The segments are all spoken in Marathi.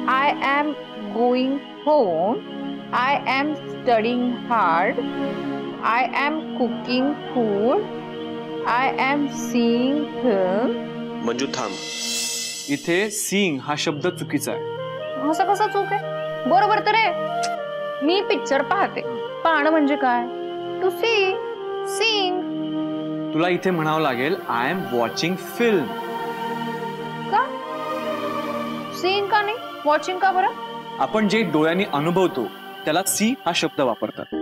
I am going home. I am studying hard. I am cooking food. I am seeing film. Manju थांब. इथे सीइंग हा शब्द चुकीचा आहे. असं कसं चूक आहे? बरोबर तर आहे. मी पिक्चर पाहते. पाहणं म्हणजे काय? To see, seeing. तुला इथे म्हणावं लागेल आय एम वॉचिंग फिल्म. का? सीइंग का नाही? वॉचिंग का बरं? आपण जे डोळ्यांनी अनुभवतो त्याला सी हा शब्द वापरतात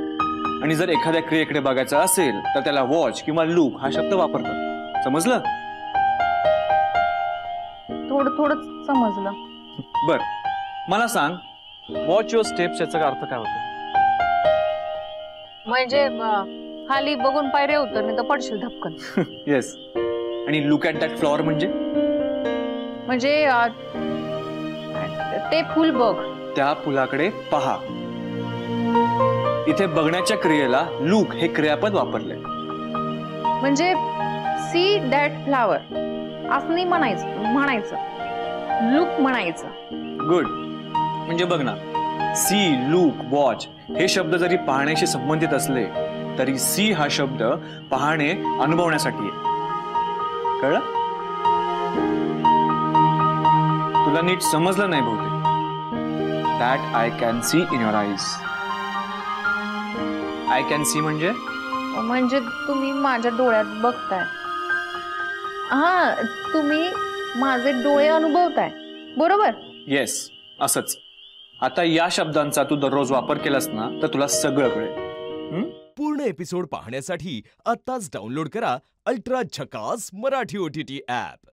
आणि जर एखाद्या क्रियेकडे बघायचं असेल तर त्याला वॉच किंवा लुक हा शब्द वापरतात. समजलं? थोडं थोडं समजलं. बर, मला सांग वॉच युअर स्टेप्स याचा अर्थ काय होतो? म्हणजे खाली बघून पायऱ्या उतर नाही तर पडशील धपकन. येस. आणि लुक ॲट दॅट फ्लॉवर म्हणजे ते फुल बघ. त्या फुलाकडे पहा. इथे बघण्याच्या क्रियेला लुक हे क्रियापद वापरले. म्हणजे सी दॅट फ्लावर असं नाही म्हणायचं लुक म्हणायचं. गुड. म्हणजे बघ ना, सी, लुक, वॉच हे शब्द जरी पाहण्याशी संबंधित असले तरी सी हा शब्द पाहणे अनुभवण्यासाठी आहे. कळलं? तुला नीट समजलं नाही बहुतेक. That I can see in your eyes. I can see म्हणजे तुम्ही माझ्या डोळ्यात बघताय. हा, तुम्ही माझे डोळे अनुभवताय. बरोबर? येस, असंच. आता या शब्दांचा तू दररोज वापर केलास ना तर तुला सगळं कळेल. पूर्ण एपिसोड पाहण्यासाठी आत्ताच डाउनलोड करा अल्ट्रा झकास मराठी OTT ॲप.